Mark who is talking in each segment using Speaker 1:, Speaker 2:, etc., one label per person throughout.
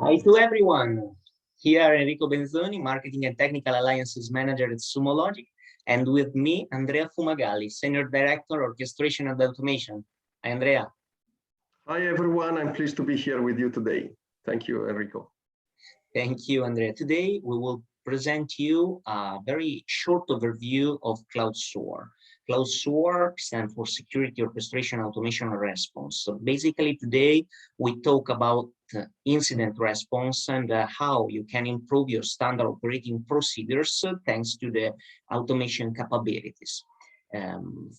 Speaker 1: Hi to everyone. Here, Enrico Benzoni, Marketing and Technical Alliances Manager at Sumo Logic, and with me, Andrea Fumagalli, Senior Director, Orchestration and Automation. Hi, Andrea.
Speaker 2: Hi, everyone. I'm pleased to be here with you today. Thank you, Enrico.
Speaker 1: Thank you, Andrea. Today, we will present you a very short overview of Cloud SOAR. Cloud SOAR stands for Security Orchestration Automation Response. So basically, today, we talk about incident response and how you can improve your standard operating procedures thanks to the automation capabilities.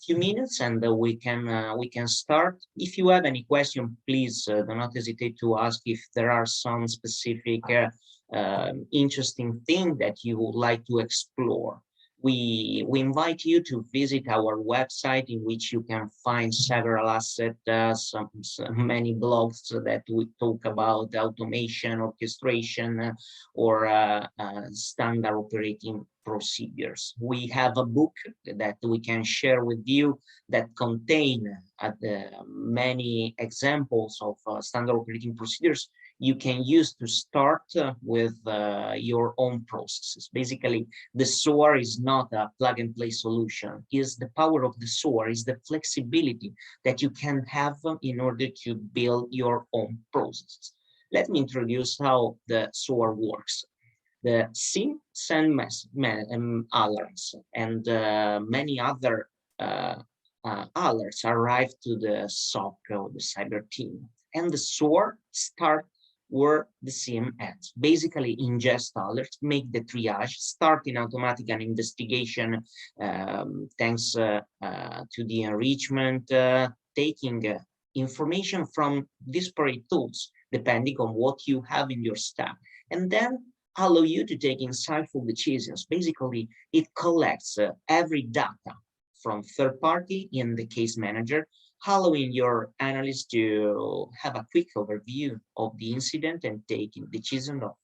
Speaker 1: Few minutes and we can start. If you have any question, please do not hesitate to ask if there are some specific interesting thing that you would like to explore. We invite you to visit our website, in which you can find several assets, many blogs that we talk about automation, orchestration, or standard operating procedures. We have a book that we can share with you that contain many examples of standard operating procedures you can use to start with your own processes. Basically, the SOAR is not a plug-and-play solution. Is the power of the SOAR is the flexibility that you can have in order to build your own processes. Let me introduce how the SOAR works. The SIM send alerts and many other alerts arrive to the SOC or the cyber team, and the SOAR start where the SIM ends. Basically, ingest alerts, make the triage, starting automatic an investigation thanks to the enrichment, taking information from disparate tools, depending on what you have in your stack, and then allow you to take insightful decisions. Basically, it collects every data from third party in the case manager, allowing your analyst to have a quick overview of the incident and taking decision of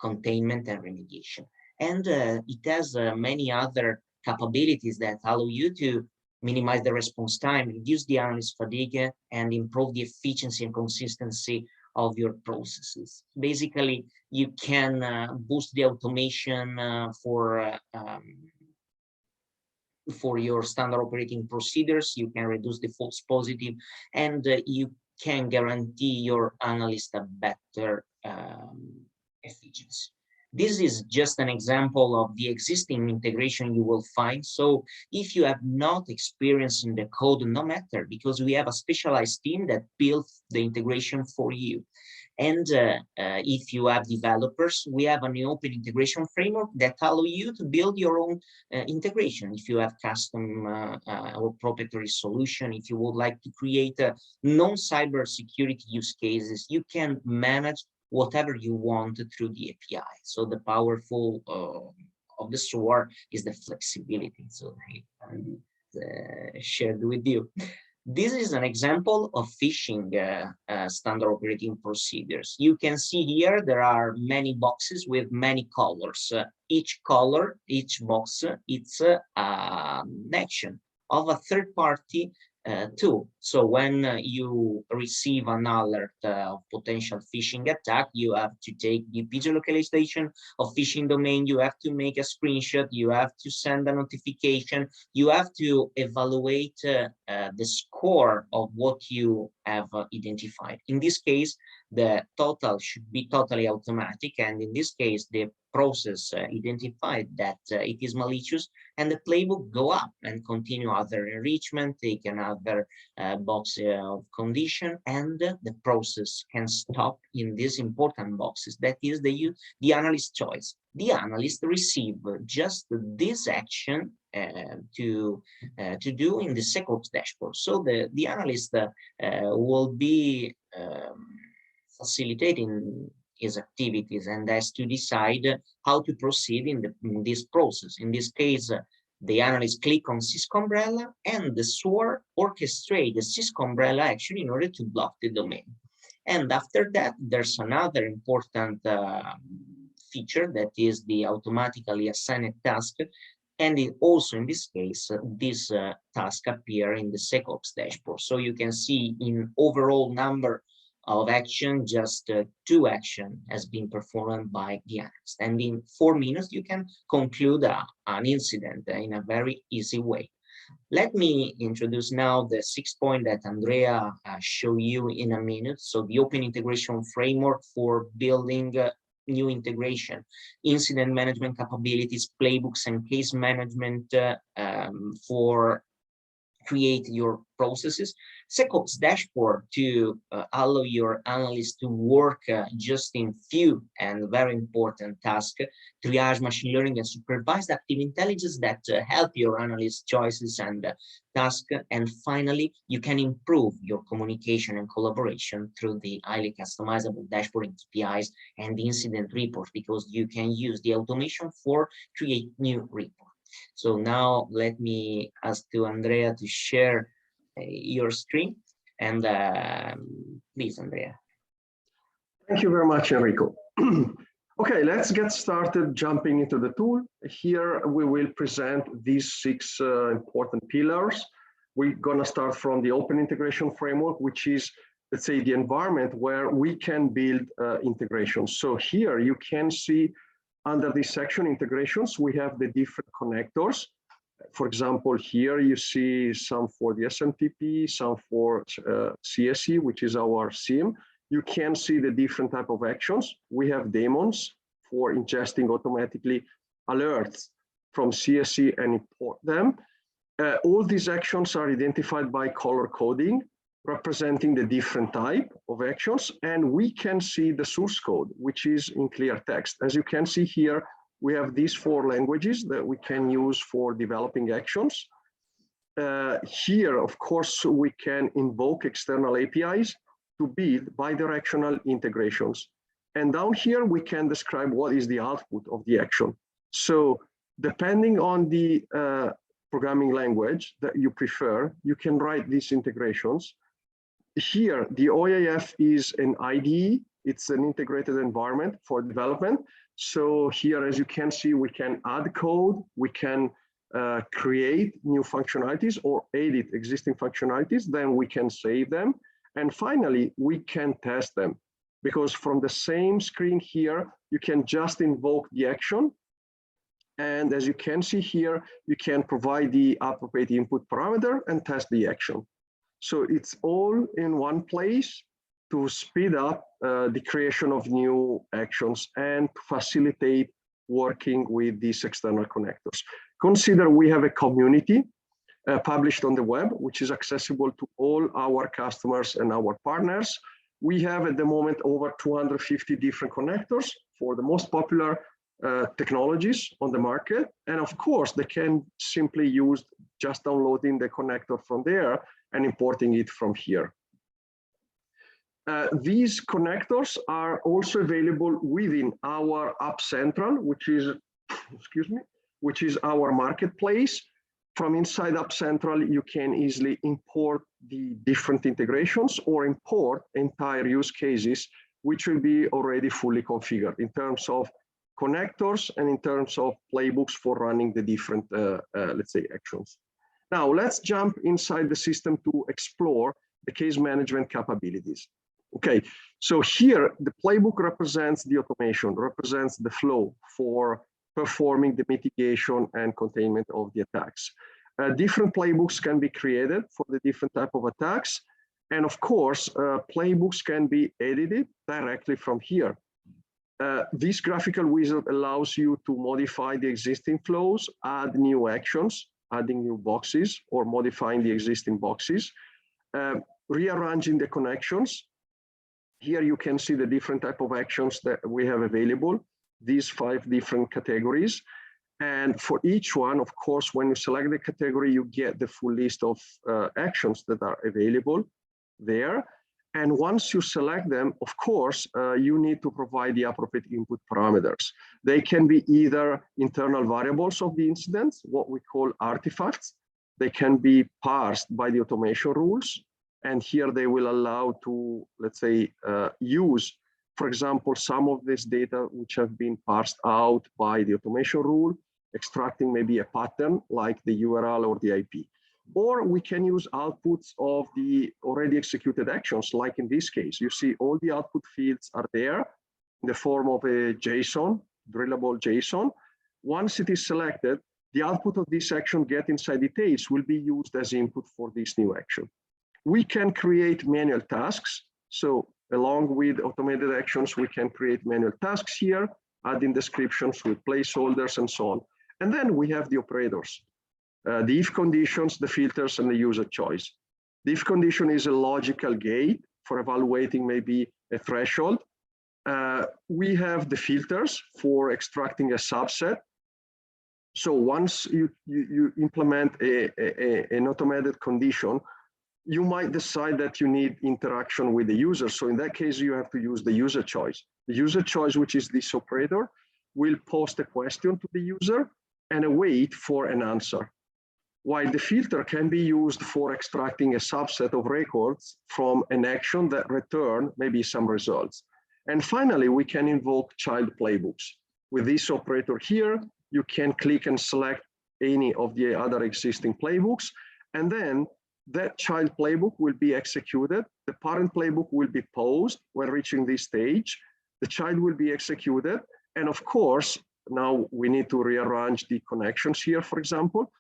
Speaker 1: containment and remediation. And it has many other capabilities that allow you to minimize the response time, reduce the analyst fatigue, and improve the efficiency and consistency of your processes. Basically, you can boost the automation for your standard operating procedures. You can reduce the false positive, and you can guarantee your analyst a better efficiency. This is just an example of the existing integration you will find. So if you have not experience in the code, no matter, because we have a specialized team that builds the integration for you. And if you have developers, we have an open integration framework that allow you to build your own integration. If you have custom or proprietary solution, if you would like to create non-cyber security use cases, you can manage whatever you want through the API. So the powerful of the SOAR is the flexibility. So I shared with you. This is an example of phishing standard operating procedures. You can see here there are many boxes with many colors. Each color, each box, it's an action of a third-party tool. So when you receive an alert of potential phishing attack, you have to take the geolocalization of phishing domain, you have to make a screenshot, you have to send a notification, you have to evaluate the score of what you have identified. In this case, the total should be totally automatic, and in this case, the process identified that it is malicious, and the playbook go up and continue other enrichment, take another box of condition, and the process can stop in these important boxes. That is the analyst choice. The analyst receive just this action to do in the SecOps dashboard. So the analyst will be facilitating his activities and has to decide how to proceed in this process. In this case, the analyst click on Cisco umbrella, and the SOAR orchestrate the Cisco umbrella action in order to block the domain. And after that, there's another important feature that is the automatically assigned task. And also in this case, this task appear in the SecOps dashboard. So you can see in overall number of action, just 2 action has been performed by the analyst. And in 4 minutes, you can conclude an incident in a very easy way. Let me introduce now the 6 point that Andrea show you in a minute. So the open integration framework for building new integration, incident management capabilities, playbooks, and case management for create your processes, SecOps dashboard to allow your analysts to work just in few and very important tasks, triage machine learning and supervised active intelligence that help your analyst choices and tasks. And finally, you can improve your communication and collaboration through the highly customizable dashboard and KPIs and the incident reports, because you can use the automation for create new reports. So now let me ask to Andrea to share your screen, and please, Andrea.
Speaker 2: Thank you very much, Enrico. Okay, let's get started jumping into the tool. Here we will present these 6 important pillars. We're going to start from the open integration framework, which is, let's say, the environment where we can build integrations. So here you can see under this section, integrations, we have the different connectors. For example, here you see some for the SMTP, some for CSE, which is our SIM. You can see the different type of actions. We have daemons for ingesting automatically alerts from CSE and import them. All these actions are identified by color coding, representing the different type of actions, and we can see the source code, which is in clear text. As you can see here, we have these 4 languages that we can use for developing actions. Here, of course, we can invoke external APIs to build bidirectional integrations. And down here, we can describe what is the output of the action. So depending on the programming language that you prefer, you can write these integrations. Here, the OAF is an IDE. It's an integrated environment for development. So here, as you can see, we can add code, we can create new functionalities or edit existing functionalities, then we can save them. And finally, we can test them, because from the same screen here, you can just invoke the action. And as you can see here, you can provide the appropriate input parameter and test the action. So it's all in one place to speed up the creation of new actions and to facilitate working with these external connectors. Consider we have a community published on the web, which is accessible to all our customers and our partners. We have at the moment over 250 different connectors for the most popular technologies on the market. And of course, they can simply use just downloading the connector from there and importing it from here. These connectors are also available within our App Central, which is, which is our marketplace. From inside App Central, you can easily import the different integrations or import entire use cases, which will be already fully configured in terms of connectors and in terms of playbooks for running the different, let's say, actions. Now, let's jump inside the system to explore the case management capabilities. Okay, so here the playbook represents the automation, represents the flow for performing the mitigation and containment of the attacks. Different playbooks can be created for the different type of attacks. And of course, playbooks can be edited directly from here. This graphical wizard allows you to modify the existing flows, add new actions, adding new boxes or modifying the existing boxes, rearranging the connections. Here you can see the different type of actions that we have available, these 5 different categories. And for each one, of course, when you select the category, you get the full list of actions that are available there. And once you select them, of course, you need to provide the appropriate input parameters. They can be either internal variables of the incidents, what we call artifacts. They can be parsed by the automation rules. And here they will allow to, let's say, use, for example, some of this data which have been parsed out by the automation rule, extracting maybe a pattern like the URL or the IP. Or we can use outputs of the already executed actions, like in this case. You see all the output fields are there in the form of a JSON, drillable JSON. Once it is selected, the output of this action get inside details will be used as input for this new action. We can create manual tasks. So along with automated actions, we can create manual tasks here, adding descriptions with placeholders and so on. And then we have the operators. The if conditions, the filters, and the user choice. The if condition is a logical gate for evaluating maybe a threshold. We have the filters for extracting a subset. So once you implement an automated condition, you might decide that you need interaction with the user. So in that case, you have to use the user choice. The user choice, which is this operator, will post a question to the user and await for an answer. While the filter can be used for extracting a subset of records from an action that return maybe some results. And finally, we can invoke child playbooks. With this operator here, you can click and select any of the other existing playbooks, and then that child playbook will be executed. The parent playbook will be paused when reaching this stage. The child will be executed. And of course, now we need to rearrange the connections here, for example.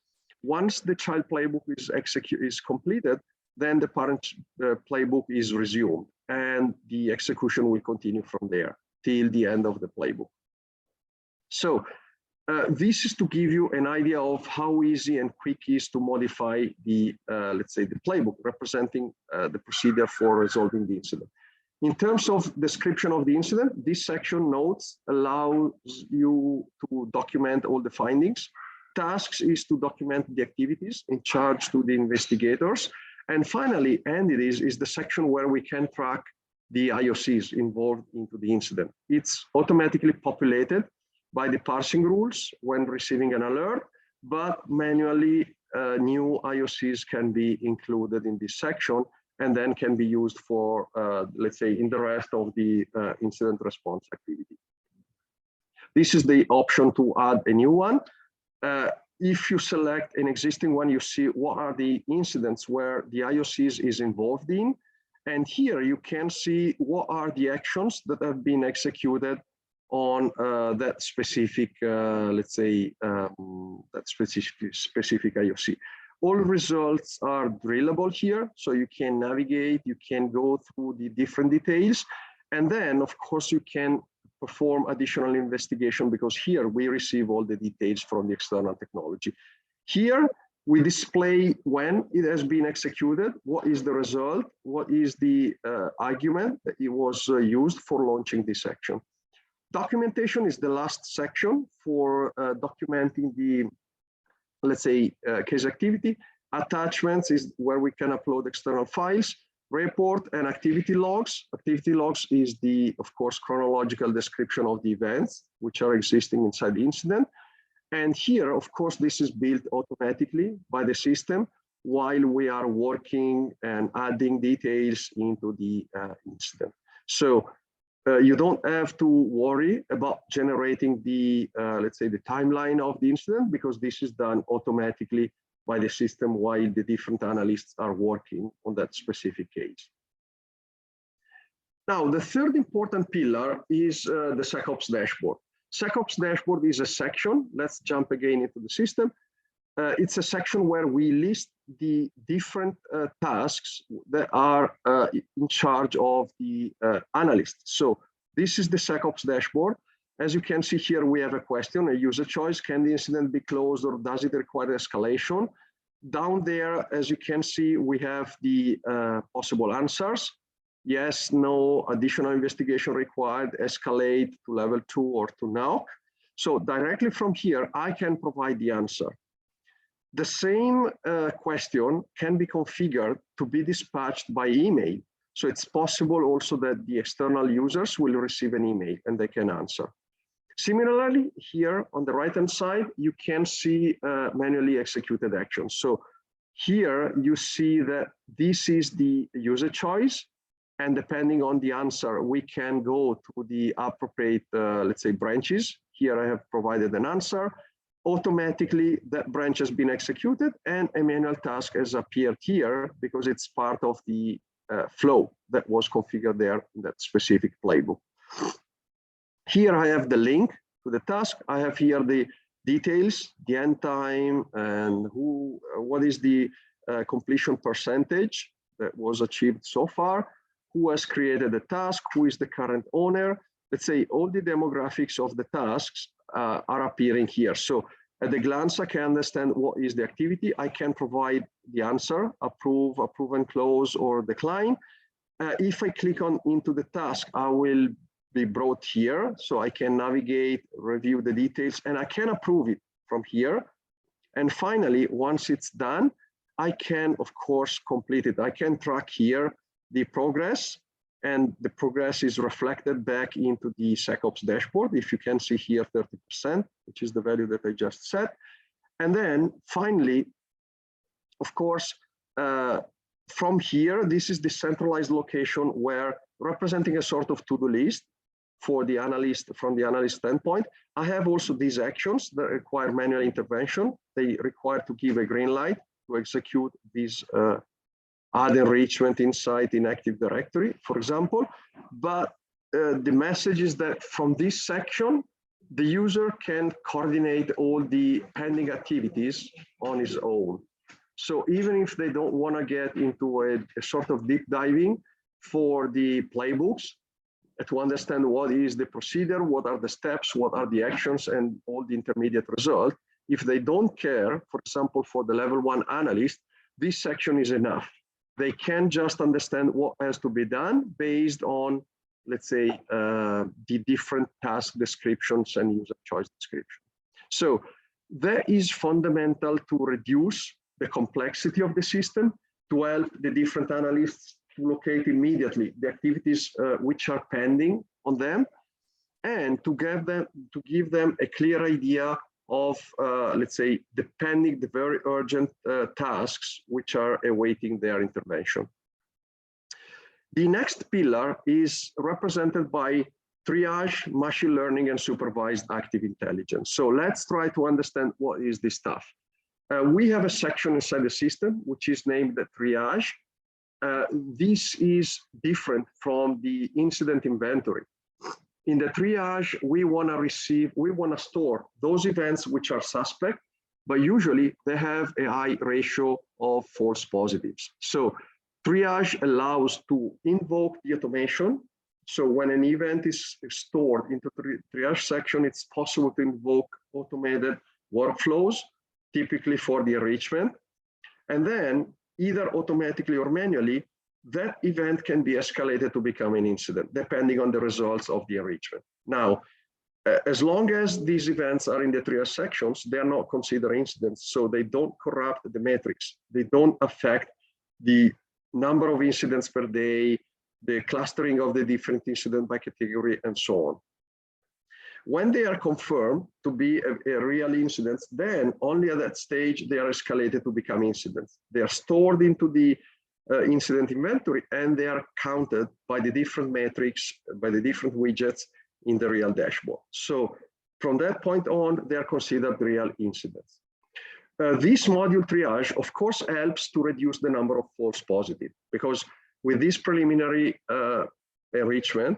Speaker 2: Once the child playbook is completed, then the parent playbook is resumed, and the execution will continue from there till the end of the playbook. So this is to give you an idea of how easy and quick it is to modify the, let's say, the playbook representing the procedure for resolving the incident. In terms of description of the incident, this section notes allows you to document all the findings. Tasks is to document the activities in charge to the investigators. And finally, entities is the section where we can track the IOCs involved into the incident. It's automatically populated by the parsing rules when receiving an alert, but manually new IOCs can be included in this section and then can be used for, let's say, in the rest of the incident response activity. This is the option to add a new one. If you select an existing one, you see what are the incidents where the IOCs is involved in. And here you can see what are the actions that have been executed on that specific, let's say, that specific IOC. All results are drillable here, so you can navigate, you can go through the different details, and then, of course, you can perform additional investigation because here we receive all the details from the external technology. Here we display when it has been executed, what is the result, what is the argument that it was used for launching this action. Documentation is the last section for documenting the, let's say, case activity. Attachments is where we can upload external files. Report and activity logs. Activity logs is the, of course, chronological description of the events which are existing inside the incident. And here, of course, this is built automatically by the system while we are working and adding details into the incident. So you don't have to worry about generating the, let's say, the timeline of the incident because this is done automatically by the system while the different analysts are working on that specific case. Now, the third important pillar is the SecOps dashboard. SecOps dashboard is a section. Let's jump again into the system. It's a section where we list the different tasks that are in charge of the analysts. So this is the SecOps dashboard. As you can see here, we have a question, a user choice. Can the incident be closed or does it require escalation? Down there, as you can see, we have the possible answers. Yes, no, additional investigation required, escalate to level 2 or to NOC. So directly from here, I can provide the answer. The same question can be configured to be dispatched by email. So it's possible also that the external users will receive an email and they can answer. Similarly, here on the right-hand side, you can see manually executed actions. So here you see that this is the user choice. And depending on the answer, we can go to the appropriate, let's say, branches. Here I have provided an answer. automatically that branch has been executed and a manual task has appeared here because it's part of the flow that was configured there in that specific playbook. Here I have the link to the task. I have here the details, the end time, and what is the completion percentage that was achieved so far, who has created the task, who is the current owner. Let's say all the demographics of the tasks are appearing here. So at a glance, I can understand what is the activity. I can provide the answer, approve, approve and close, or decline. If I click into the task, I will be brought here. So I can navigate, review the details, and I can approve it from here. And finally, once it's done, I can, of course, complete it. I can track here the progress, and the progress is reflected back into the SecOps dashboard. If you can see here, 30%, which is the value that I just set. And then finally, of course, from here, this is the centralized location where, representing a sort of to-do list for the analyst, from the analyst standpoint, I have also these actions that require manual intervention. They require to give a green light to execute these add enrichment inside in Active Directory, for example. But the message is that from this section, the user can coordinate all the pending activities on his own. So even if they don't want to get into a sort of deep diving for the playbooks, to understand what is the procedure, what are the steps, what are the actions, and all the intermediate result, if they don't care, for example, for the level 1 analyst, this section is enough. They can just understand what has to be done based on, let's say, the different task descriptions and user choice description. So that is fundamental to reduce the complexity of the system, to help the different analysts to locate immediately the activities which are pending on them, and to give them a clear idea of, let's say, the very urgent tasks which are awaiting their intervention. The next pillar is represented by triage, machine learning, and supervised active intelligence. So let's try to understand what is this stuff. We have a section inside the system which is named the triage. This is different from the incident inventory. In the triage, we want to store those events which are suspect, but usually they have a high ratio of false positives. So triage allows to invoke the automation. So when an event is stored into the triage section, it's possible to invoke automated workflows, typically for the enrichment. And then either automatically or manually, that event can be escalated to become an incident, depending on the results of the enrichment. Now, as long as these events are in the triage sections, they are not considered incidents, so they don't corrupt the metrics. They don't affect the number of incidents per day, the clustering of the different incidents by category, and so on. When they are confirmed to be a real incident, then only at that stage they are escalated to become incidents. They are stored into the incident inventory, and they are counted by the different metrics, by the different widgets in the real dashboard. So from that point on, they are considered real incidents. This module triage, of course, helps to reduce the number of false positives, because with this preliminary enrichment,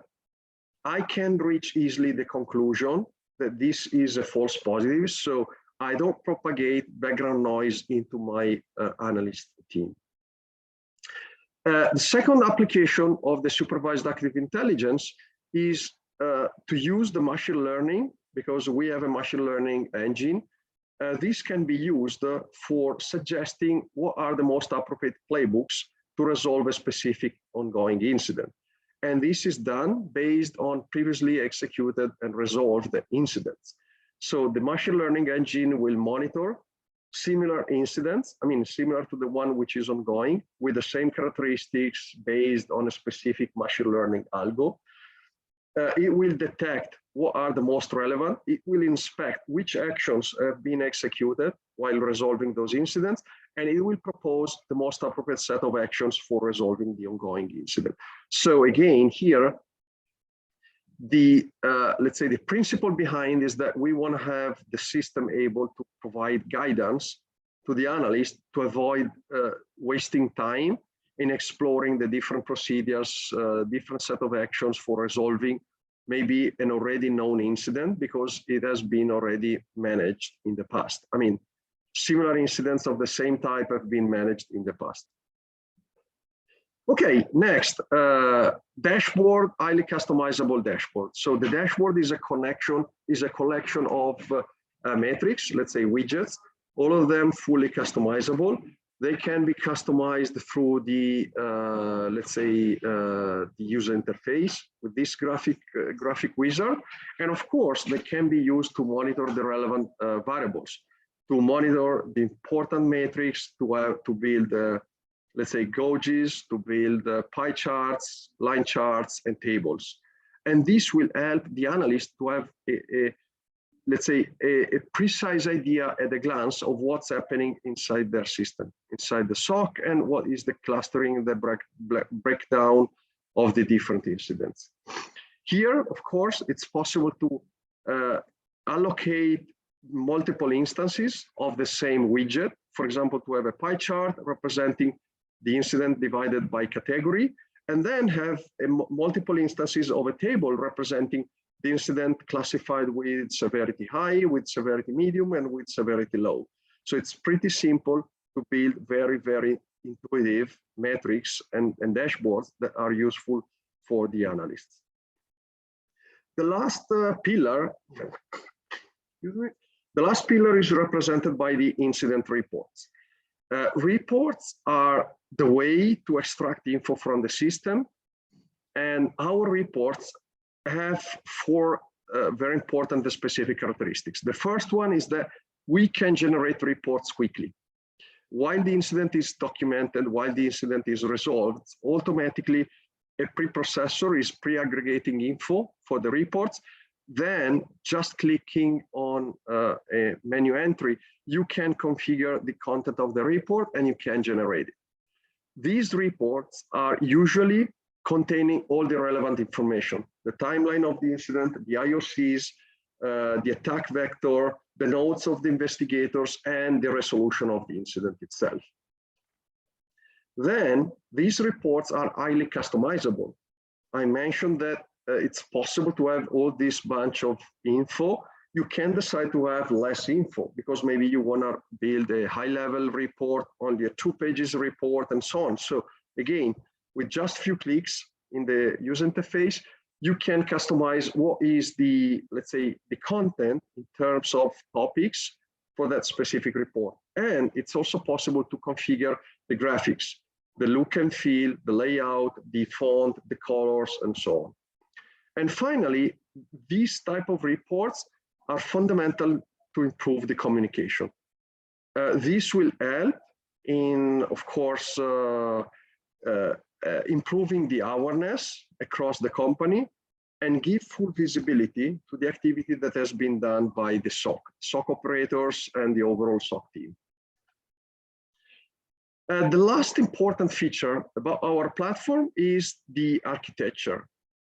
Speaker 2: I can reach easily the conclusion that this is a false positive, so I don't propagate background noise into my analyst team. The second application of the supervised active intelligence is to use the machine learning, because we have a machine learning engine. This can be used for suggesting what are the most appropriate playbooks to resolve a specific ongoing incident. And this is done based on previously executed and resolved incidents. So the machine learning engine will monitor similar incidents, similar to the one which is ongoing, with the same characteristics based on a specific machine learning algo. It will detect what are the most relevant. It will inspect which actions have been executed while resolving those incidents, and it will propose the most appropriate set of actions for resolving the ongoing incident. So again, here, let's say the principle behind is that we want to have the system able to provide guidance to the analyst to avoid wasting time in exploring the different procedures, different set of actions for resolving maybe an already known incident because it has been already managed in the past. I mean, similar incidents of the same type have been managed in the past. Okay, next, dashboard, highly customizable dashboard. So the dashboard is a collection of metrics, let's say widgets, all of them fully customizable. They can be customized through the, let's say, the user interface with this graphic wizard. And of course, they can be used to monitor the relevant variables, to monitor the important metrics, to build, let's say, gauges, to build pie charts, line charts, and tables. And this will help the analyst to have let's say, a precise idea at a glance of what's happening inside their system, inside the SOC, and what is the clustering, the breakdown of the different incidents. Here, of course, it's possible to allocate multiple instances of the same widget. For example, to have a pie chart representing the incident divided by category, and then have multiple instances of a table representing the incident classified with severity high, with severity medium, and with severity low. So it's pretty simple to build very, very intuitive metrics and dashboards that are useful for the analysts. The last pillar, is represented by the incident reports. Reports are the way to extract info from the system, and our reports have four very important and specific characteristics. The first one is that we can generate reports quickly. While the incident is documented, while the incident is resolved, automatically a preprocessor is pre-aggregating info for the reports. Then just clicking on a menu entry, you can configure the content of the report and you can generate it. These reports are usually containing all the relevant information, the timeline of the incident, the IOCs, the attack vector, the notes of the investigators, and the resolution of the incident itself. Then these reports are highly customizable. I mentioned that it's possible to have all this bunch of info. You can decide to have less info because maybe you want to build a high-level report, only a 2 pages report, and so on. So again, with just few clicks in the user interface, you can customize what is the, let's say, the content in terms of topics for that specific report. And it's also possible to configure the graphics, the look and feel, the layout, the font, the colors, and so on. And finally, these type of reports are fundamental to improve the communication. This will help in, of course, improving the awareness across the company and give full visibility to the activity that has been done by the SOC operators and the overall SOC team. The last important feature about our platform is the architecture.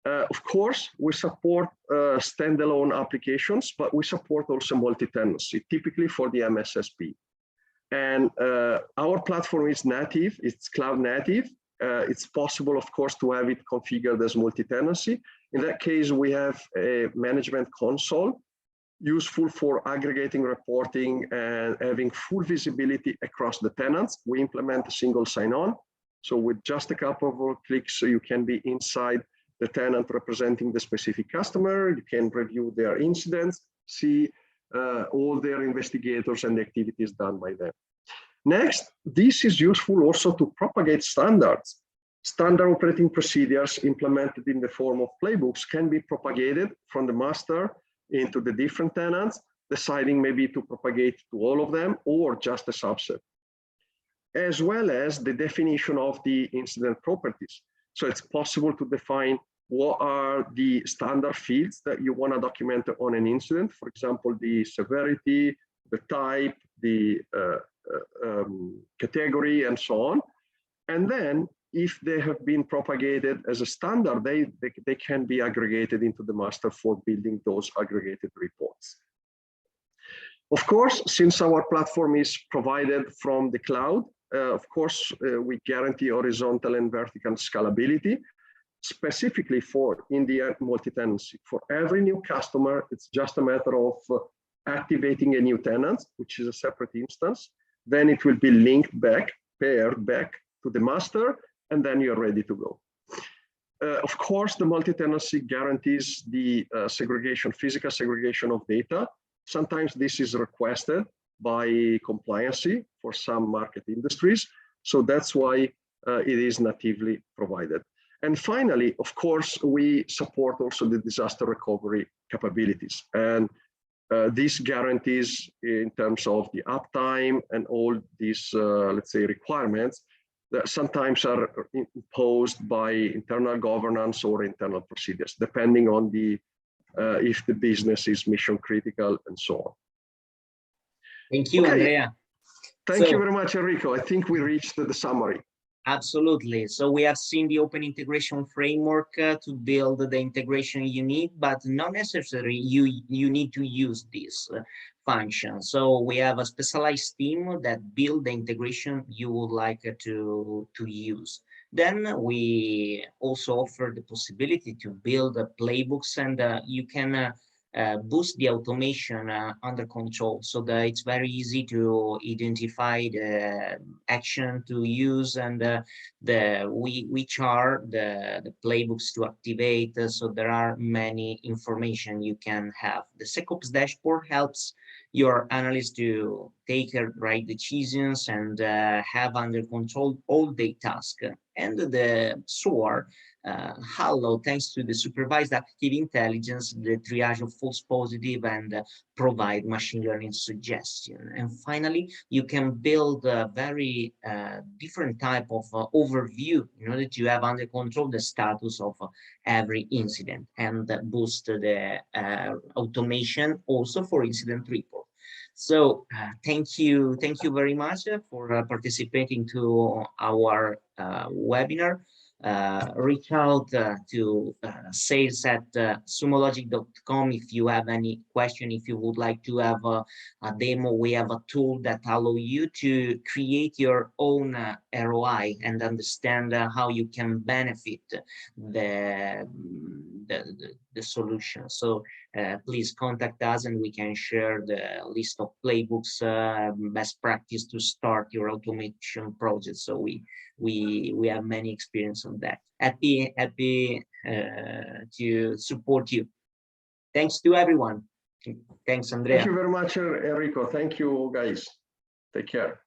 Speaker 2: Of course, we support standalone applications, but we support also multi-tenancy, typically for the MSSP. And our platform is native, it's cloud native. It's possible, of course, to have it configured as multi-tenancy. In that case, we have a management console useful for aggregating reporting and having full visibility across the tenants. We implement a single sign-on. So with just a couple of clicks, you can be inside the tenant representing the specific customer. You can review their incidents, see all their investigators and the activities done by them. Next, this is useful also to propagate standards. Standard operating procedures implemented in the form of playbooks can be propagated from the master into the different tenants, deciding maybe to propagate to all of them or just a subset, as well as the definition of the incident properties. So it's possible to define what are the standard fields that you want to document on an incident, for example, the severity, the type, the category, and so on. And then if they have been propagated as a standard, they can be aggregated into the master for building those aggregated reports. Of course, since our platform is provided from the cloud, of course, we guarantee horizontal and vertical scalability, specifically for in-the-end multi-tenancy. For every new customer, it's just a matter of activating a new tenant, which is a separate instance. Then it will be linked back, paired back to the master, and then you're ready to go. Of course, the multi-tenancy guarantees the segregation, physical segregation of data. Sometimes this is requested by compliancy for some market industries. So that's why it is natively provided. And finally, of course, we support also the disaster recovery capabilities. And this guarantees in terms of the uptime and all these, let's say, requirements that sometimes are imposed by internal governance or internal procedures, depending on the if the business is mission critical and so on.
Speaker 1: Thank you, Andrea.
Speaker 2: Thank you very much, Enrico. I think we reached the summary.
Speaker 1: Absolutely. So we have seen the open integration framework to build the integration you need, but not necessarily you need to use this function. So we have a specialized team that build the integration you would like to use. Then we also offer the possibility to build playbooks, and you can boost the automation under control, so that it's very easy to identify the action to use and which are the playbooks to activate. So there are many information you can have. The SecOps dashboard helps your analysts to take the right decisions and have under control all the tasks. And the SOAR Halo, thanks to the supervised active intelligence, the triage of false positive, and provide machine learning suggestion. And finally, you can build a very different type of overview in order to have under control the status of every incident and boost the automation also for incident report. So thank you very much for participating to our webinar. Reach out to sales at sumologic.com if you have any question. If you would like to have a demo, we have a tool that allow you to create your own ROI and understand how you can benefit the solution. So please contact us and we can share the list of playbooks, best practice to start your automation project. So we have many experience on that. Happy to support you. Thanks to everyone. Thanks, Andrea.
Speaker 2: Thank you very much, Enrico. Thank you, guys. Take care.